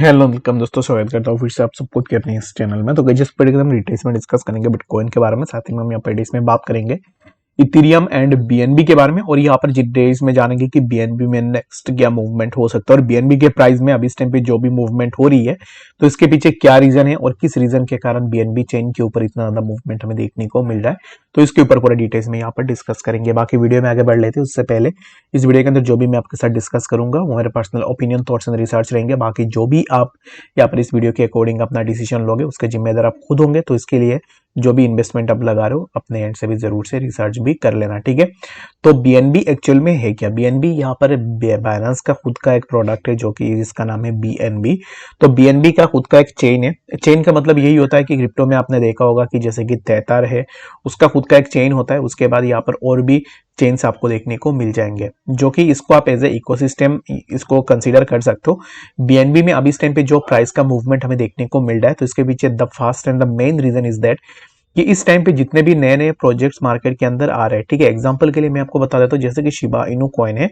Hello welcome दोस्तों, स्वागत करता हूँ फिर से आप सबको के अपने इस चैनल में। तो गाइस जिस पर हम डिटेल्स में डिस्कस करेंगे बिटकॉइन के बारे में, साथ ही में हम यहाँ पर डिटेल्स में बात करेंगे इथेरियम एंड बीएनबी के बारे में, और यहाँ पर डिटेल्स में जानेंगे कि बीएनबी में नेक्स्ट क्या मूवमेंट हो सकता है और बीएनबी के प्राइस में अभी इस टाइम पे जो भी मूवमेंट हो रही है तो इसके पीछे क्या रीजन है और किस रीजन के कारण बीएनबी चेन के ऊपर इतना ज्यादा मूवमेंट हमें देखने को मिल रहा है। तो इसके ऊपर पूरा डिटेल्स में यहाँ पर डिस्कस करेंगे। बाकी वीडियो में आगे बढ़ लेते हैं उससे पहले इस वीडियो के अंदर जो भी मैं आपके साथ डिस्कस करूंगा वो मेरे personal opinion, thoughts and research रहेंगे। बाकी जो भी आप यहाँ पर इस वीडियो के अकॉर्डिंग अपना डिसीजन लोगे उसके जिम्मेदार आप खुद होंगे। तो इसके लिए जो भी इन्वेस्टमेंट आप लगा रहे हो अपने एंड से भी जरूर से रिसर्च भी कर लेना, ठीक है। तो बीएनबी एक्चुअल में है क्या? बीएनबी यहाँ पर बाइनेंस का खुद का एक प्रोडक्ट है जो कि जिसका नाम है बीएनबी। तो बीएनबी का खुद का एक चेन है। चेन का मतलब यही होता है कि क्रिप्टो में आपने देखा होगा कि जैसे कि तेतर है, उसका खुद का एक चेन होता है। उसके बाद यहाँ पर और भी चेन्स आपको देखने को मिल जाएंगे जो कि इसको आप एज ए इकोसिस्टम इसको कंसीडर कर सकते हो। बीएनबी में अभी इस टाइम पे जो प्राइस का मूवमेंट हमें देखने को मिल रहा है तो इसके पीछे the fast and the main reason is that कि इस टाइम पे जितने भी नए नए प्रोजेक्ट्स मार्केट के अंदर आ रहे हैं, ठीक है। एग्जांपल के लिए मैं आपको बता देता हूँ, जैसे कि शिबा इनू कॉइन है,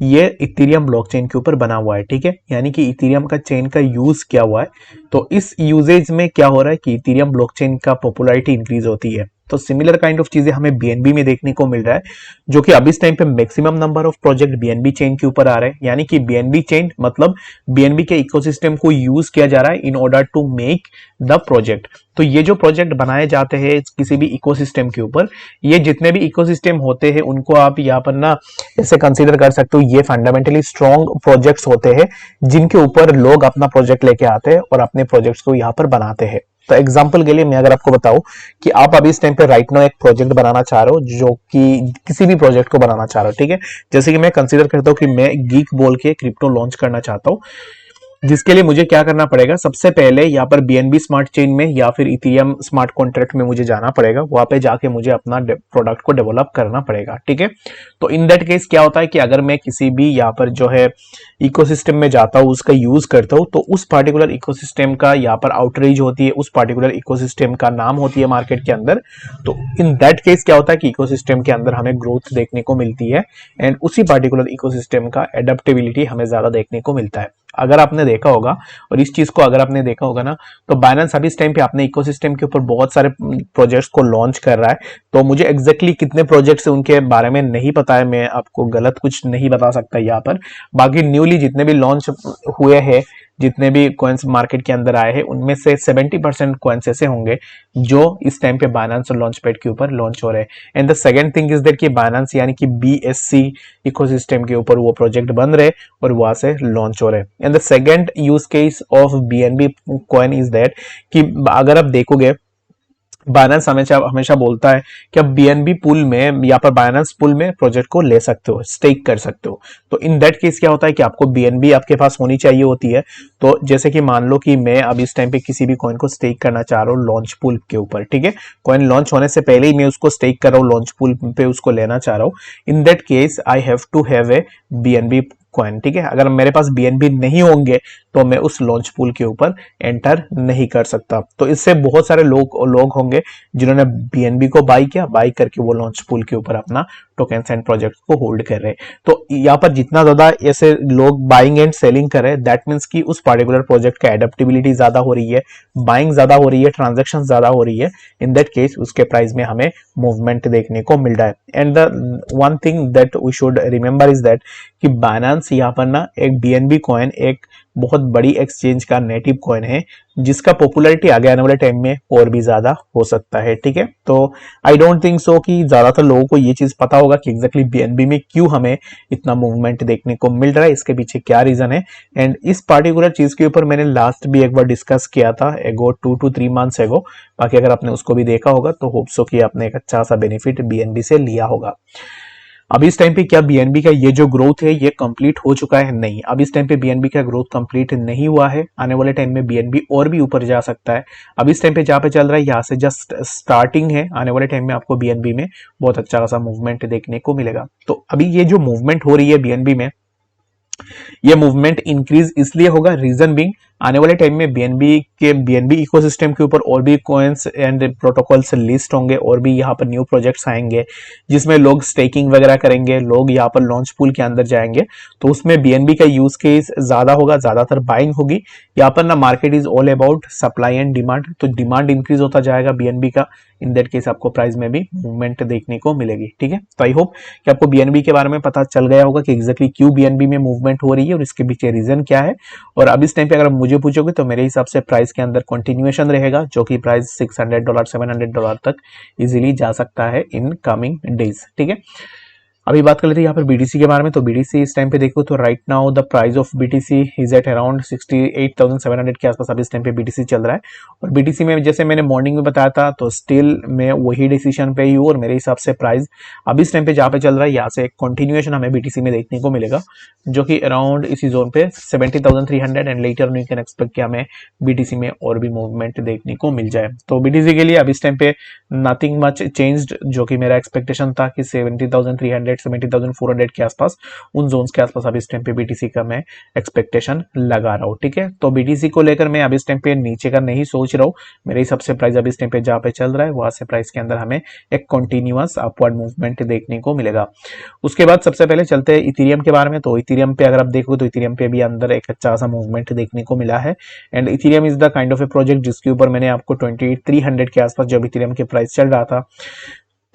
ये इथेरियम ब्लॉकचेन के ऊपर बना हुआ है, ठीक है। यानी कि इथेरियम का चेन का यूज किया हुआ है। तो इस यूजेज में क्या हो रहा है कि इथेरियम ब्लॉकचेन का पॉपुलैरिटी इंक्रीज होती है। तो सिमिलर काइंड ऑफ चीजें हमें बीएनबी में देखने को मिल रहा है, जो कि अभी इस टाइम पे maximum number of project BNB chain के ऊपर आ रहे हैं। यानी कि बीएनबी चेन मतलब बीएनबी के इकोसिस्टम को यूज किया जा रहा है in order to make the project. तो ये जो प्रोजेक्ट बनाए जाते हैं किसी भी इकोसिस्टम के ऊपर, ये जितने भी इकोसिस्टम होते हैं उनको आप यहाँ पर ना ऐसे कंसीडर कर सकते हो, ये फंडामेंटली स्ट्रॉन्ग प्रोजेक्ट्स होते हैं जिनके ऊपर लोग अपना प्रोजेक्ट लेके आते हैं और अपने प्रोजेक्ट्स को यहाँ पर बनाते हैं। तो एग्जांपल के लिए मैं अगर आपको बताऊं कि आप अभी इस टाइम पे राइट नाउ एक प्रोजेक्ट बनाना चाह रहे हो, जो कि किसी भी प्रोजेक्ट को बनाना चाह रहे हो, ठीक है। जैसे कि मैं कंसीडर करता हूं कि मैं गीक बोल के क्रिप्टो लॉन्च करना चाहता हूं, जिसके लिए मुझे क्या करना पड़ेगा, सबसे पहले यहाँ पर बीएनबी स्मार्ट चेन में या फिर इथेरियम स्मार्ट कॉन्ट्रैक्ट में मुझे जाना पड़ेगा। वहां पे जाके मुझे अपना प्रोडक्ट को डेवलप करना पड़ेगा, ठीक है। तो इन दैट केस क्या होता है कि अगर मैं किसी भी यहाँ पर जो है इकोसिस्टम में जाता हूँ, उसका यूज करता हूँ, तो उस पार्टिकुलर इकोसिस्टम का यहाँ पर आउटरीच होती है, उस पार्टिकुलर इकोसिस्टम का नाम होती है मार्केट के अंदर। तो इन दैट केस क्या होता है कि इकोसिस्टम के अंदर हमें ग्रोथ देखने को मिलती है एंड उसी पार्टिकुलर इकोसिस्टम का एडेप्टेबिलिटी हमें ज्यादा देखने को मिलता है। अगर आपने देखा होगा, और इस चीज को अगर आपने देखा होगा ना, तो बाइनेंस अभी इस टाइम पे अपने इकोसिस्टम के ऊपर बहुत सारे प्रोजेक्ट्स को लॉन्च कर रहा है। तो मुझे एग्जैक्टली कितने प्रोजेक्ट्स उनके बारे में नहीं पता है, मैं आपको गलत कुछ नहीं बता सकता यहाँ पर। बाकी न्यूली जितने भी लॉन्च हुए हैं, जितने भी कॉइन्स मार्केट के अंदर आए हैं, उनमें से 70% कॉइन्स ऐसे होंगे जो इस टाइम पे बाइनेंस और लॉन्च पैड के ऊपर लॉन्च हो रहे हैं। And the second thing is that कि बाइनेंस यानी कि बीएससी इकोसिस्टम के ऊपर वो प्रोजेक्ट बन रहे और वहां से लॉन्च हो रहे हैं। And the second use case of BNB coin is that कि अगर आप देखोगे, बाइनेंस हमेशा हमेशा बोलता है कि आप बीएनबी पूल में या पर बाइनेंस पूल में प्रोजेक्ट को ले सकते हो, स्टेक कर सकते हो। तो इन दैट केस क्या होता है कि आपको बीएनबी आपके पास होनी चाहिए होती है। तो जैसे कि मान लो कि मैं अब इस टाइम पे किसी भी कॉइन को स्टेक करना चाह रहा हूँ लॉन्च पूल के ऊपर, ठीक है। कॉइन लॉन्च होने से पहले ही मैं उसको स्टेक कर रहा हूँ, लॉन्च पूल पे उसको लेना चाह रहा हूँ। In that case I have to have a BNB coin, ठीक है। अगर मेरे पास बीएनबी नहीं होंगे तो मैं उस लॉन्च पूल के ऊपर एंटर नहीं कर सकता। तो इससे बहुत सारे लोग होंगे जिन्होंने बीएनबी को बाई किया, बाई करके वो लॉन्च पूल के ऊपर अपना टोकन्स एंड प्रोजेक्ट को होल्ड कर रहे हैं। तो यहाँ पर जितना ज्यादा ऐसे लोग बाइंग एंड सेलिंग कर रहे हैं, दैट मीन्स कि उस पार्टिकुलर प्रोजेक्ट का एडेप्टेबिलिटी ज्यादा हो रही है, बाइंग ज्यादा हो रही है, ट्रांजेक्शन ज्यादा हो रही है। इन दैट केस उसके प्राइस में हमें मूवमेंट देखने को मिल रहा है। And the one thing that we should remember is that कि बाइनेंस यहाँ पर ना एक बीएनबी कॉइन एक बहुत बड़ी एक्सचेंज का नेटिव कॉइन है, जिसका पॉपुलैरिटी आगे आने वाले टाइम में और भी ज्यादा हो सकता है, ठीक है। तो आई डोंट थिंक सो कि ज्यादातर लोगों को ये चीज पता होगा कि एग्जैक्टली बीएनबी में क्यों हमें इतना मूवमेंट देखने को मिल रहा है, इसके पीछे क्या रीजन है। एंड इस पार्टिकुलर चीज के ऊपर मैंने लास्ट भी एक बार डिस्कस किया था एगो 2 to 3 मंथ्स एगो। बाकी अगर आपने उसको भी देखा होगा तो होप सो कि आपने एक अच्छा सा बेनिफिट बीएनबी से लिया होगा। अब इस टाइम पे क्या बीएनबी का ये जो ग्रोथ है ये कंप्लीट हो चुका है? नहीं, अब इस टाइम पे बीएनबी का ग्रोथ कंप्लीट नहीं हुआ है। आने वाले टाइम में बीएनबी और भी ऊपर जा सकता है। अब इस टाइम पे जहां पे चल रहा है यहाँ से जस्ट स्टार्टिंग है। आने वाले टाइम में आपको बीएनबी में बहुत अच्छा खासा मूवमेंट देखने को मिलेगा। तो अभी ये जो मूवमेंट हो रही है बीएनबी में, ये मूवमेंट इंक्रीज इसलिए होगा, रीजन बीइंग आने वाले टाइम में बीएनबी इकोसिस्टम के ऊपर और भी कॉइन्स एंड प्रोटोकॉल्स लिस्ट होंगे और भी यहाँ पर न्यू प्रोजेक्ट्स आएंगे जिसमें लोग स्टेकिंग वगैरह करेंगे, लोग यहाँ पर लॉन्च पूल के अंदर जाएंगे, तो उसमें बीएनबी का यूज केस ज्यादा होगा, ज्यादातर बाइंग होगी। यहाँ पर ना market is all about supply and demand, तो डिमांड इंक्रीज होता जाएगा बीएनबी का, इन दैट केस आपको प्राइस में भी मूवमेंट देखने को मिलेगी। ठीक है, तो आई होप कि आपको बीएनबी के बारे में पता चल गया होगा कि एग्जैक्टली क्यों बीएनबी में मूवमेंट हो रही है और इसके पीछे रीजन क्या है। और अब इस टाइम पे अगर मुझे पूछोगे तो मेरे हिसाब से प्राइस के अंदर कंटिन्यूएशन रहेगा, जो कि प्राइस $600 $700 तक इजीली जा सकता है इन कमिंग डेज। ठीक है, अभी बात कर लेते हैं यहाँ पर बीटीसी के बारे में। तो बीटीसी इस टाइम पे देखो तो right now the price of BTC is at around 68,700 के आसपास अभी इस टाइम पे बीटीसी चल रहा है। और बीटीसी में जैसे मैंने मॉर्निंग में बताया था तो स्टिल मैं वही डिसीजन पे ही हूँ और मेरे हिसाब से प्राइस अभी इस टाइम पे जहाँ पे चल रहा है यहाँ से एक कंटिन्यूएशन हमें बीटीसी में देखने को मिलेगा, जो कि अराउंड इसी जोन पे 70,300 and later you can expect कि हमें बीटीसी में और भी मूवमेंट देखने को मिल जाए। तो बीटीसी के लिए अभी इस टाइम पे नथिंग मच चेंज्ड, जो कि मेरा एक्सपेक्टेशन था कि 70,300 70,400 के आसपास, उन जोन्स के आसपास अभी इस टाइम पे बीटीसी का मैं एक्सपेक्टेशन लगा रहा हूँ। ठीक है, तो बीटीसी को लेकर मैं अभी इस टाइम पे नीचे का नहीं सोच रहा हूँ, मेरे हिसाब से प्राइस अभी इस टाइम पे जहाँ पे चल रहा है वहां से प्राइस के अंदर हमें एक कंटिन्यूअस अपवर्ड मूवमेंट देखने को मिलेगा। उसके बाद सबसे पहले चलते हैं इथेरियम के बारे में। तो इथेरियम पे अगर आप देखो तो इथेरियम पे भी अंदर एक अच्छा सा मूवमेंट देखने को मिला है and Ethereum is the kind of A project जिसके ऊपर मैंने आपको 2300 के आसपास जब इथेरियम के प्राइस चल रहा था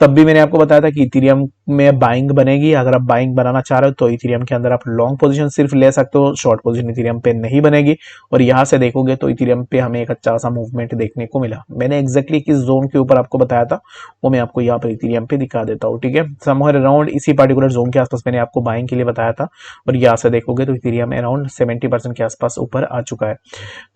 तब भी मैंने आपको बताया था कि इथेरियम में बाइंग बनेगी। अगर आप बाइंग बनाना चाह रहे हो तो इथेरियम के अंदर आप लॉन्ग पोजीशन सिर्फ ले सकते हो, शॉर्ट पोजीशन इथेरियम पे नहीं बनेगी। और यहां से देखोगे तो इथेरियम पे हमें एक अच्छा सा मूवमेंट देखने को मिला। मैंने एग्जैक्टली किस जोन के ऊपर आपको बताया था वो मैं आपको यहाँ पर इथेरियम पे दिखा देता हूँ। ठीक है, समवेयर अराउंड इसी पर्टिकुलर जोन के आसपास मैंने आपको बाइंग के लिए बताया था और यहाँ से देखोगे तो इथेरियम अराउंड 70% के आसपास ऊपर आ चुका है।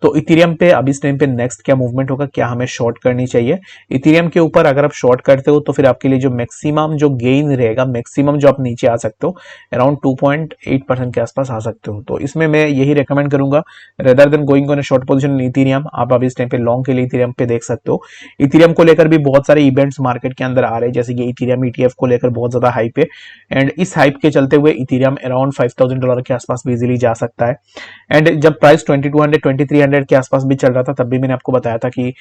तो इथेरियम पे अभी इस टाइम पे नेक्स्ट क्या मूवमेंट होगा, क्या हमें शॉर्ट करनी चाहिए इथेरियम के ऊपर? अगर आप शॉर्ट करते हो तो फिर आपके लिए जो मैक्सिमम जो गेन रहेगा, मैक्सिमम जो आप नीचे आ सकते हो अराउंड 2.8% के आसपास आ सकते हो। तो इसमें मैं यही रेकमेंड करूंगा rather than going on a short position in Ethereum, आप अभी इस टाइम पे लॉन्ग के लिए इथेरियम पे देख सकते हो। इथेरियम को लेकर भी बहुत सारे इवेंट्स मार्केट के अंदर आ रहे हैं, जैसे कि इथेरियम ईटीएफ को लेकर बहुत ज्यादा हाइप है एंड इस हाइप के चलते हुए इथेरियम अराउंड $5,000 के आसपास भी इजीली जा सकता है। एंड जब प्राइस 2200 2300 के आसपास भी चल रहा था तब भी मैंने आपको बताया था कि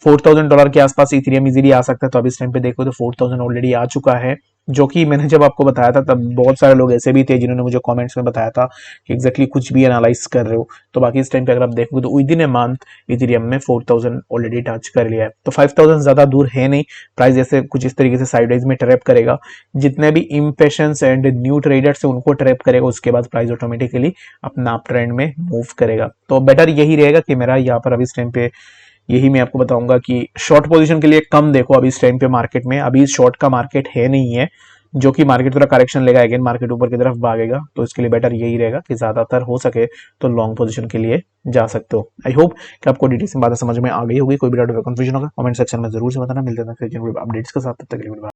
$4,000 के आसपास इथेरियम इजीली आ सकता है। तो अब इस टाइम पे देखो तो 4,000 ऑलरेडी आ चुका है, जो कि मैंने जब आपको बताया था तब बहुत सारे लोग ऐसे भी थे जिन्होंने मुझे कमेंट्स में बताया था कि एग्जैक्टली कुछ भी एनालाइज कर रहे हो। तो बाकी इस टाइम पे अगर आप देखोगे तो with in a month Ethereum में 4,000 ऑलरेडी टच कर लिया है। तो 5,000 ज्यादा दूर है नहीं, प्राइस जैसे कुछ इस तरीके से साइडवेज में ट्रैप करेगा, जितने भी इम्पेशंस एंड न्यू ट्रेडर्स है उनको ट्रैप करेगा, उसके बाद प्राइस ऑटोमेटिकली अपना अप ट्रेंड में मूव करेगा। तो बेटर यही रहेगा कि मेरा यहाँ पर अभी इस टाइम पे यही मैं आपको बताऊंगा कि शॉर्ट पोजीशन के लिए कम देखो अभी इस टाइम पे मार्केट में, अभी शॉर्ट का मार्केट है नहीं है, जो कि मार्केट थोड़ा करेक्शन लेगा, अगेन मार्केट ऊपर की तरफ भागेगा। तो इसके लिए बेटर यही रहेगा कि ज्यादातर हो सके तो लॉन्ग पोजीशन के लिए जा सकते हो। आई होप कि आपको डिटेल्स में बातें समझ में आ गई होगी। कोई भी डाउट कंफ्यूजन होगा कमेंट सेक्शन में जरूर से बताना। मिलते हैं अपडेट्स के साथ, तब तक के लिए